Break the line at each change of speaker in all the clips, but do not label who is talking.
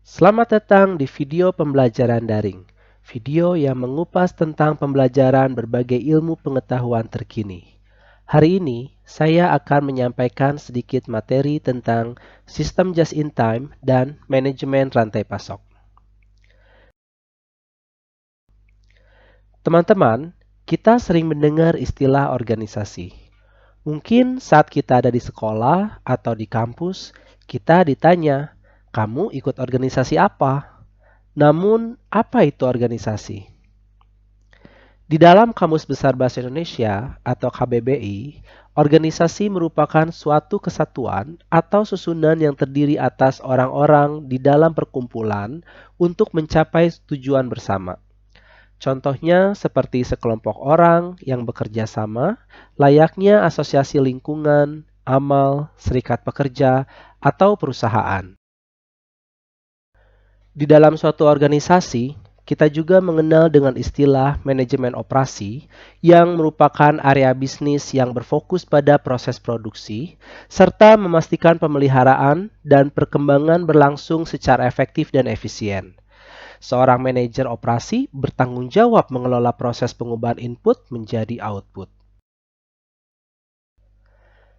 Selamat datang di video pembelajaran daring. Video yang mengupas tentang pembelajaran berbagai ilmu pengetahuan terkini. Hari ini, saya akan menyampaikan sedikit materi tentang sistem just-in-time dan manajemen rantai pasok. Teman-teman, kita sering mendengar istilah organisasi. Mungkin saat kita ada di sekolah atau di kampus, kita ditanya, "Kamu ikut organisasi apa?" Namun, apa itu organisasi? Di dalam Kamus Besar Bahasa Indonesia atau KBBI, organisasi merupakan suatu kesatuan atau susunan yang terdiri atas orang-orang di dalam perkumpulan untuk mencapai tujuan bersama. Contohnya seperti sekelompok orang yang bekerja sama, layaknya asosiasi lingkungan, amal, serikat pekerja, atau perusahaan. Di dalam suatu organisasi, kita juga mengenal dengan istilah manajemen operasi yang merupakan area bisnis yang berfokus pada proses produksi serta memastikan pemeliharaan dan perkembangan berlangsung secara efektif dan efisien. Seorang manajer operasi bertanggung jawab mengelola proses pengubahan input menjadi output.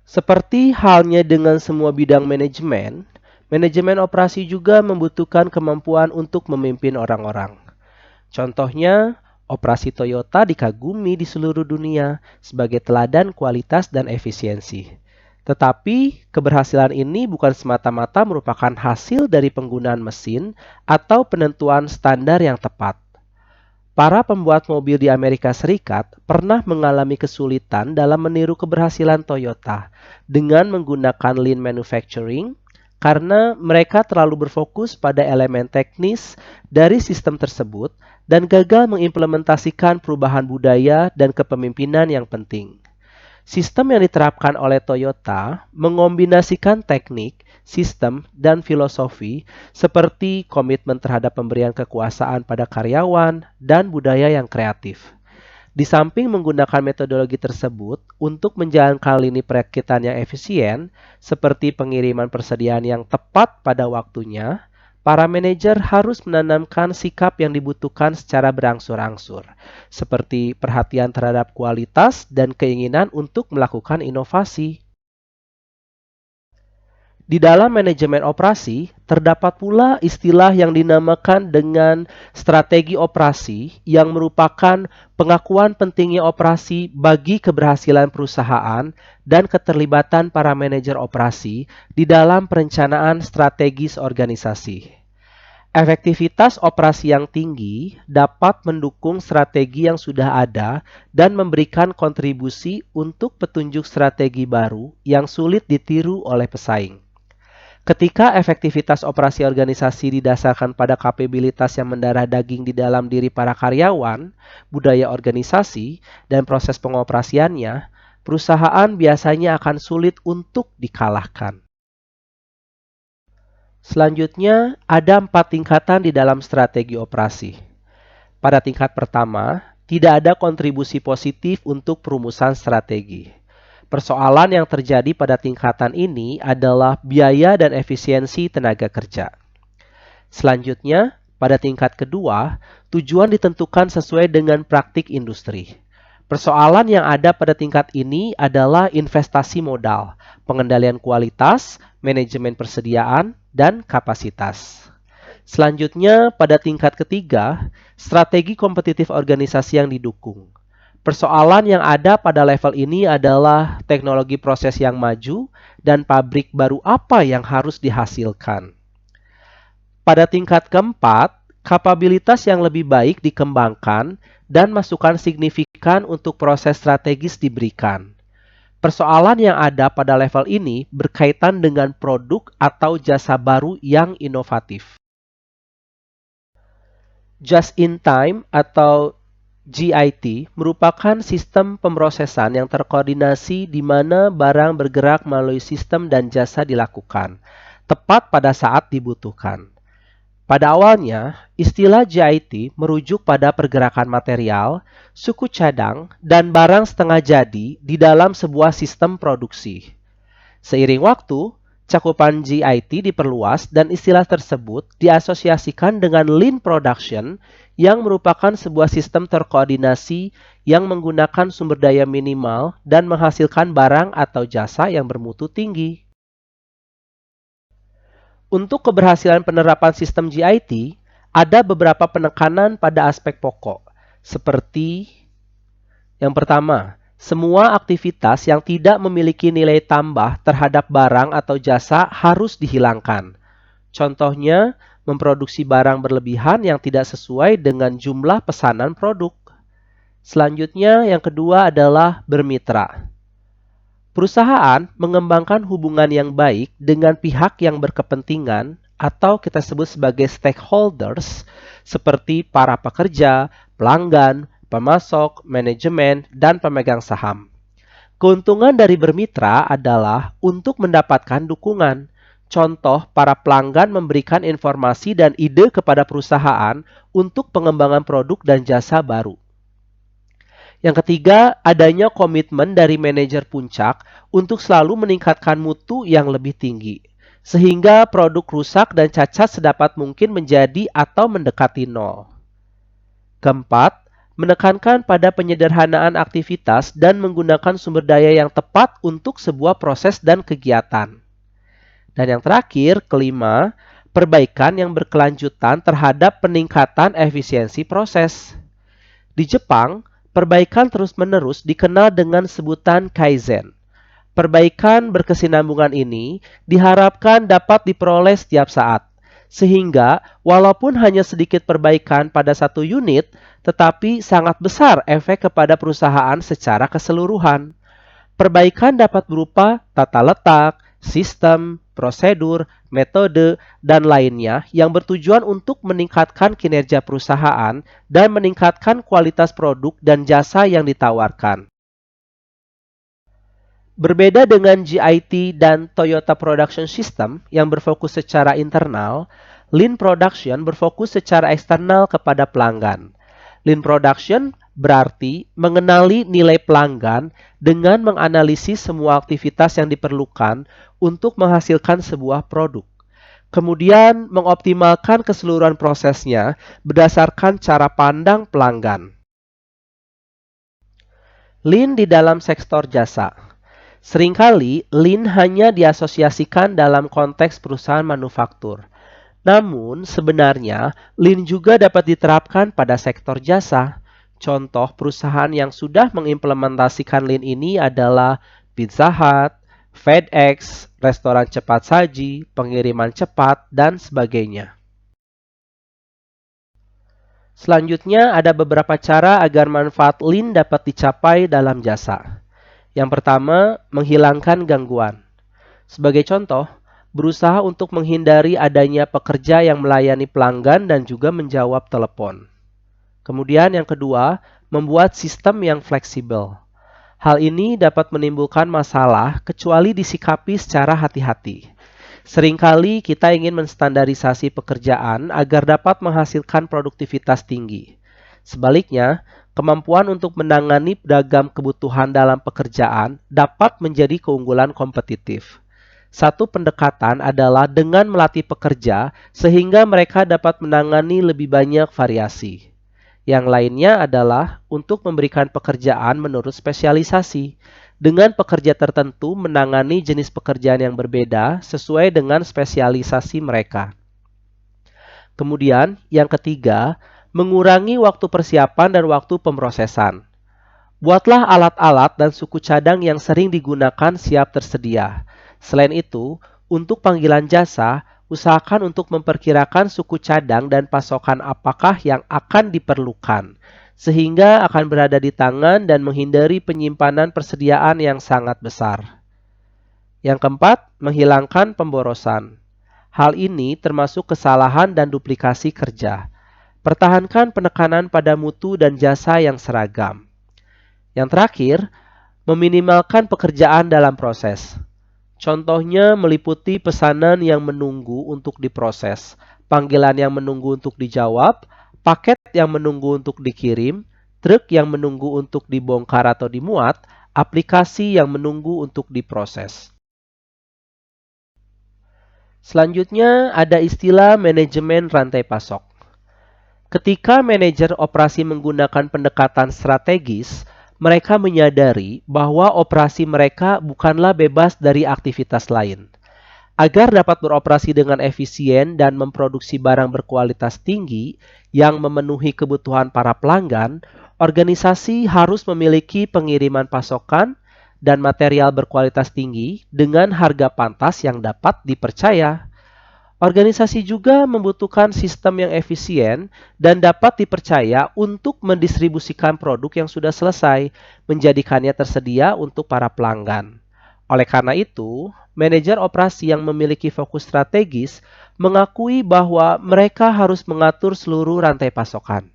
Seperti halnya dengan semua bidang manajemen, manajemen operasi juga membutuhkan kemampuan untuk memimpin orang-orang. Contohnya, operasi Toyota dikagumi di seluruh dunia sebagai teladan kualitas dan efisiensi. Tetapi, keberhasilan ini bukan semata-mata merupakan hasil dari penggunaan mesin atau penentuan standar yang tepat. Para pembuat mobil di Amerika Serikat pernah mengalami kesulitan dalam meniru keberhasilan Toyota dengan menggunakan lean manufacturing karena mereka terlalu berfokus pada elemen teknis dari sistem tersebut dan gagal mengimplementasikan perubahan budaya dan kepemimpinan yang penting. Sistem yang diterapkan oleh Toyota mengombinasikan teknik, sistem, dan filosofi seperti komitmen terhadap pemberian kekuasaan pada karyawan dan budaya yang kreatif. Di samping menggunakan metodologi tersebut untuk menjalankan lini perakitan yang efisien, seperti pengiriman persediaan yang tepat pada waktunya, para manajer harus menanamkan sikap yang dibutuhkan secara berangsur-angsur, seperti perhatian terhadap kualitas dan keinginan untuk melakukan inovasi. Di dalam manajemen operasi, terdapat pula istilah yang dinamakan dengan strategi operasi yang merupakan pengakuan pentingnya operasi bagi keberhasilan perusahaan dan keterlibatan para manajer operasi di dalam perencanaan strategis organisasi. Efektivitas operasi yang tinggi dapat mendukung strategi yang sudah ada dan memberikan kontribusi untuk petunjuk strategi baru yang sulit ditiru oleh pesaing. Ketika efektivitas operasi organisasi didasarkan pada kapabilitas yang mendarah daging di dalam diri para karyawan, budaya organisasi, dan proses pengoperasiannya, perusahaan biasanya akan sulit untuk dikalahkan. Selanjutnya, ada 4 tingkatan di dalam strategi operasi. Pada tingkat pertama, tidak ada kontribusi positif untuk perumusan strategi. Persoalan yang terjadi pada tingkatan ini adalah biaya dan efisiensi tenaga kerja. Selanjutnya, pada tingkat kedua, tujuan ditentukan sesuai dengan praktik industri. Persoalan yang ada pada tingkat ini adalah investasi modal, pengendalian kualitas, manajemen persediaan, dan kapasitas. Selanjutnya, pada tingkat ketiga, strategi kompetitif organisasi yang didukung. Persoalan yang ada pada level ini adalah teknologi proses yang maju dan pabrik baru apa yang harus dihasilkan. Pada tingkat keempat, kapabilitas yang lebih baik dikembangkan dan masukan signifikan untuk proses strategis diberikan. Persoalan yang ada pada level ini berkaitan dengan produk atau jasa baru yang inovatif. Just in time atau JIT merupakan sistem pemrosesan yang terkoordinasi di mana barang bergerak melalui sistem dan jasa dilakukan, tepat pada saat dibutuhkan. Pada awalnya, istilah JIT merujuk pada pergerakan material, suku cadang, dan barang setengah jadi di dalam sebuah sistem produksi. Seiring waktu, cakupan GIT diperluas dan istilah tersebut diasosiasikan dengan Lean Production yang merupakan sebuah sistem terkoordinasi yang menggunakan sumber daya minimal dan menghasilkan barang atau jasa yang bermutu tinggi. Untuk keberhasilan penerapan sistem GIT, ada beberapa penekanan pada aspek pokok, seperti yang pertama, semua aktivitas yang tidak memiliki nilai tambah terhadap barang atau jasa harus dihilangkan. Contohnya, memproduksi barang berlebihan yang tidak sesuai dengan jumlah pesanan produk. Selanjutnya, yang kedua adalah bermitra. Perusahaan mengembangkan hubungan yang baik dengan pihak yang berkepentingan atau kita sebut sebagai stakeholders seperti para pekerja, pelanggan, pemasok, manajemen, dan pemegang saham. Keuntungan dari bermitra adalah untuk mendapatkan dukungan. Contoh, para pelanggan memberikan informasi dan ide kepada perusahaan untuk pengembangan produk dan jasa baru. Yang ketiga, adanya komitmen dari manajer puncak untuk selalu meningkatkan mutu yang lebih tinggi, sehingga produk rusak dan cacat sedapat mungkin menjadi atau mendekati nol. Keempat, menekankan pada penyederhanaan aktivitas dan menggunakan sumber daya yang tepat untuk sebuah proses dan kegiatan. Dan yang terakhir, kelima, perbaikan yang berkelanjutan terhadap peningkatan efisiensi proses. Di Jepang, perbaikan terus-menerus dikenal dengan sebutan Kaizen. Perbaikan berkesinambungan ini diharapkan dapat diperoleh setiap saat, sehingga walaupun hanya sedikit perbaikan pada satu unit, tetapi sangat besar efek kepada perusahaan secara keseluruhan. Perbaikan dapat berupa tata letak, sistem, prosedur, metode, dan lainnya yang bertujuan untuk meningkatkan kinerja perusahaan dan meningkatkan kualitas produk dan jasa yang ditawarkan. Berbeda dengan GIT dan Toyota Production System yang berfokus secara internal, Lean Production berfokus secara eksternal kepada pelanggan. Lean Production berarti mengenali nilai pelanggan dengan menganalisis semua aktivitas yang diperlukan untuk menghasilkan sebuah produk. Kemudian mengoptimalkan keseluruhan prosesnya berdasarkan cara pandang pelanggan. Lean di dalam sektor jasa. Seringkali Lean hanya diasosiasikan dalam konteks perusahaan manufaktur. Namun, sebenarnya Lean juga dapat diterapkan pada sektor jasa. Contoh perusahaan yang sudah mengimplementasikan Lean ini adalah Pizza Hut, FedEx, restoran cepat saji, pengiriman cepat, dan sebagainya. Selanjutnya, ada beberapa cara agar manfaat Lean dapat dicapai dalam jasa. Yang pertama, menghilangkan gangguan. Sebagai contoh, berusaha untuk menghindari adanya pekerja yang melayani pelanggan dan juga menjawab telepon. Kemudian yang kedua, membuat sistem yang fleksibel. Hal ini dapat menimbulkan masalah kecuali disikapi secara hati-hati. Seringkali kita ingin menstandarisasi pekerjaan agar dapat menghasilkan produktivitas tinggi. Sebaliknya, kemampuan untuk menangani beragam kebutuhan dalam pekerjaan dapat menjadi keunggulan kompetitif. Satu pendekatan adalah dengan melatih pekerja sehingga mereka dapat menangani lebih banyak variasi. Yang lainnya adalah untuk memberikan pekerjaan menurut spesialisasi. Dengan pekerja tertentu menangani jenis pekerjaan yang berbeda sesuai dengan spesialisasi mereka. Kemudian, yang ketiga, mengurangi waktu persiapan dan waktu pemrosesan. Buatlah alat-alat dan suku cadang yang sering digunakan siap tersedia. Selain itu, untuk panggilan jasa, usahakan untuk memperkirakan suku cadang dan pasokan apakah yang akan diperlukan, sehingga akan berada di tangan dan menghindari penyimpanan persediaan yang sangat besar. Yang keempat, menghilangkan pemborosan. Hal ini termasuk kesalahan dan duplikasi kerja. Pertahankan penekanan pada mutu dan jasa yang seragam. Yang terakhir, meminimalkan pekerjaan dalam proses. Contohnya meliputi pesanan yang menunggu untuk diproses, panggilan yang menunggu untuk dijawab, paket yang menunggu untuk dikirim, truk yang menunggu untuk dibongkar atau dimuat, aplikasi yang menunggu untuk diproses. Selanjutnya ada istilah manajemen rantai pasok. Ketika manajer operasi menggunakan pendekatan strategis, mereka menyadari bahwa operasi mereka bukanlah bebas dari aktivitas lain. Agar dapat beroperasi dengan efisien dan memproduksi barang berkualitas tinggi yang memenuhi kebutuhan para pelanggan, organisasi harus memiliki pengiriman pasokan dan material berkualitas tinggi dengan harga pantas yang dapat dipercaya. Organisasi juga membutuhkan sistem yang efisien dan dapat dipercaya untuk mendistribusikan produk yang sudah selesai, menjadikannya tersedia untuk para pelanggan. Oleh karena itu, manajer operasi yang memiliki fokus strategis mengakui bahwa mereka harus mengatur seluruh rantai pasokan.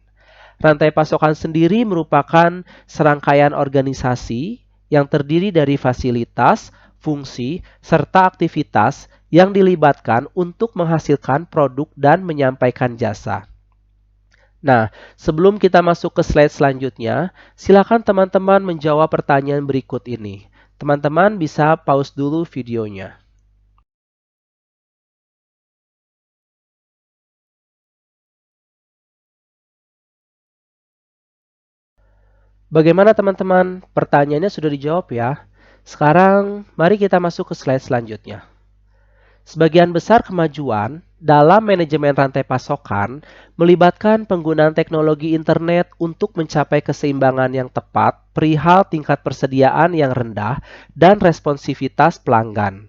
Rantai pasokan sendiri merupakan serangkaian organisasi yang terdiri dari fasilitas, fungsi, serta aktivitas yang dilibatkan untuk menghasilkan produk dan menyampaikan jasa. Nah, sebelum kita masuk ke slide selanjutnya, silakan teman-teman menjawab pertanyaan berikut ini. Teman-teman bisa pause dulu videonya. Bagaimana teman-teman? Pertanyaannya sudah dijawab ya. Sekarang, mari kita masuk ke slide selanjutnya. Sebagian besar kemajuan dalam manajemen rantai pasokan melibatkan penggunaan teknologi internet untuk mencapai keseimbangan yang tepat perihal tingkat persediaan yang rendah dan responsivitas pelanggan.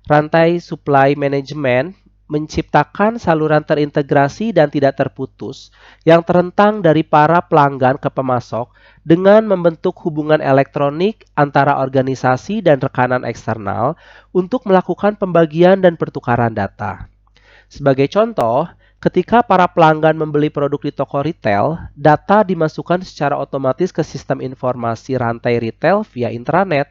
Rantai supply management menciptakan saluran terintegrasi dan tidak terputus yang terentang dari para pelanggan ke pemasok dengan membentuk hubungan elektronik antara organisasi dan rekanan eksternal untuk melakukan pembagian dan pertukaran data. Sebagai contoh, ketika para pelanggan membeli produk di toko retail, data dimasukkan secara otomatis ke sistem informasi rantai retail via intranet.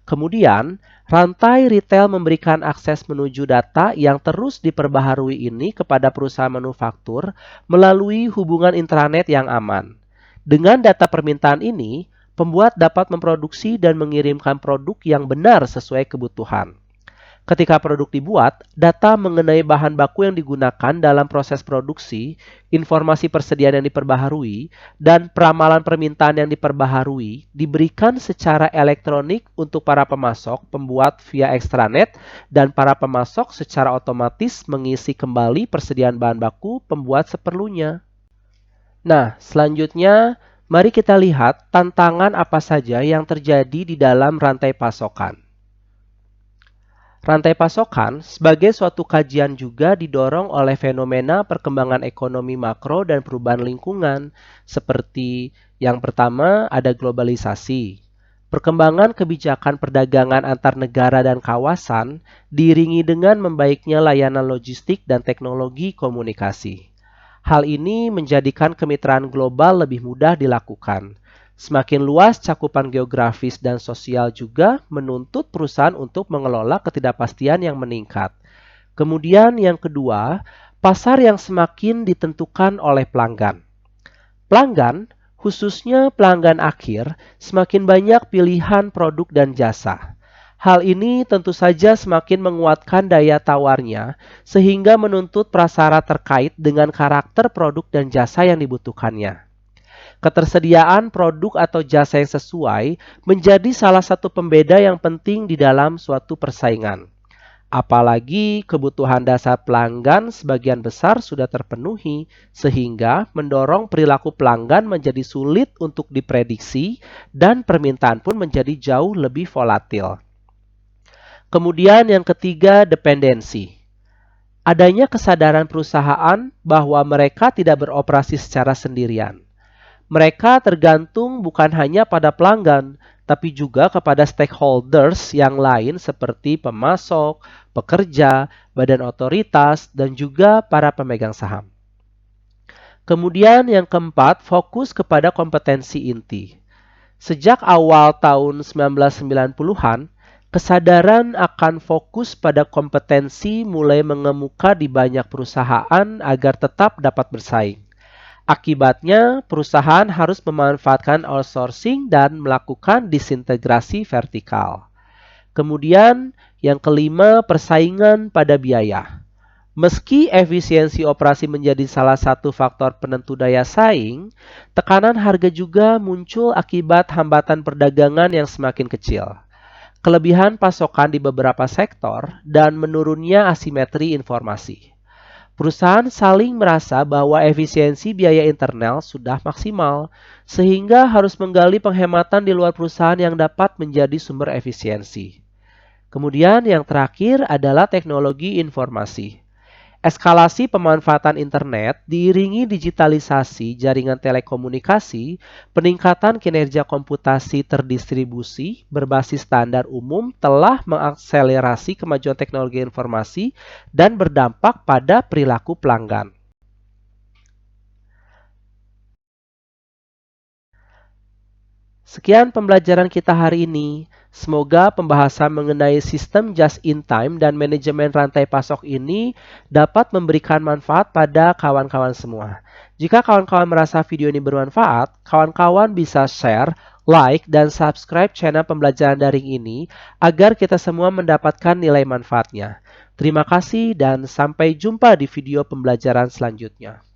Kemudian, rantai retail memberikan akses menuju data yang terus diperbaharui ini kepada perusahaan manufaktur melalui hubungan intranet yang aman. Dengan data permintaan ini, pembuat dapat memproduksi dan mengirimkan produk yang benar sesuai kebutuhan. Ketika produk dibuat, data mengenai bahan baku yang digunakan dalam proses produksi, informasi persediaan yang diperbaharui, dan peramalan permintaan yang diperbaharui diberikan secara elektronik untuk para pemasok, pembuat via extranet, dan para pemasok secara otomatis mengisi kembali persediaan bahan baku pembuat seperlunya. Nah, selanjutnya mari kita lihat tantangan apa saja yang terjadi di dalam rantai pasokan. Rantai pasokan sebagai suatu kajian juga didorong oleh fenomena perkembangan ekonomi makro dan perubahan lingkungan, seperti yang pertama ada globalisasi. Perkembangan kebijakan perdagangan antar negara dan kawasan diiringi dengan membaiknya layanan logistik dan teknologi komunikasi. Hal ini menjadikan kemitraan global lebih mudah dilakukan. Semakin luas cakupan geografis dan sosial juga menuntut perusahaan untuk mengelola ketidakpastian yang meningkat. Kemudian yang kedua, pasar yang semakin ditentukan oleh pelanggan. Pelanggan, khususnya pelanggan akhir, semakin banyak pilihan produk dan jasa. Hal ini tentu saja semakin menguatkan daya tawarnya sehingga menuntut prasyarat terkait dengan karakter produk dan jasa yang dibutuhkannya. Ketersediaan produk atau jasa yang sesuai menjadi salah satu pembeda yang penting di dalam suatu persaingan. Apalagi kebutuhan dasar pelanggan sebagian besar sudah terpenuhi, sehingga mendorong perilaku pelanggan menjadi sulit untuk diprediksi dan permintaan pun menjadi jauh lebih volatil. Kemudian yang ketiga, dependensi. Adanya kesadaran perusahaan bahwa mereka tidak beroperasi secara sendirian. Mereka tergantung bukan hanya pada pelanggan, tapi juga kepada stakeholders yang lain seperti pemasok, pekerja, badan otoritas, dan juga para pemegang saham. Kemudian yang keempat, fokus kepada kompetensi inti. Sejak awal tahun 1990-an, kesadaran akan fokus pada kompetensi mulai mengemuka di banyak perusahaan agar tetap dapat bersaing. Akibatnya, perusahaan harus memanfaatkan outsourcing dan melakukan disintegrasi vertikal. Kemudian, yang kelima, persaingan pada biaya. Meski efisiensi operasi menjadi salah satu faktor penentu daya saing, tekanan harga juga muncul akibat hambatan perdagangan yang semakin kecil, kelebihan pasokan di beberapa sektor, dan menurunnya asimetri informasi. Perusahaan saling merasa bahwa efisiensi biaya internal sudah maksimal, sehingga harus menggali penghematan di luar perusahaan yang dapat menjadi sumber efisiensi. Kemudian yang terakhir adalah teknologi informasi. Eskalasi pemanfaatan internet diiringi digitalisasi jaringan telekomunikasi, peningkatan kinerja komputasi terdistribusi berbasis standar umum telah mengakselerasi kemajuan teknologi informasi dan berdampak pada perilaku pelanggan. Sekian pembelajaran kita hari ini. Semoga pembahasan mengenai sistem just-in-time dan manajemen rantai pasok ini dapat memberikan manfaat pada kawan-kawan semua. Jika kawan-kawan merasa video ini bermanfaat, kawan-kawan bisa share, like, dan subscribe channel pembelajaran daring ini agar kita semua mendapatkan nilai manfaatnya. Terima kasih dan sampai jumpa di video pembelajaran selanjutnya.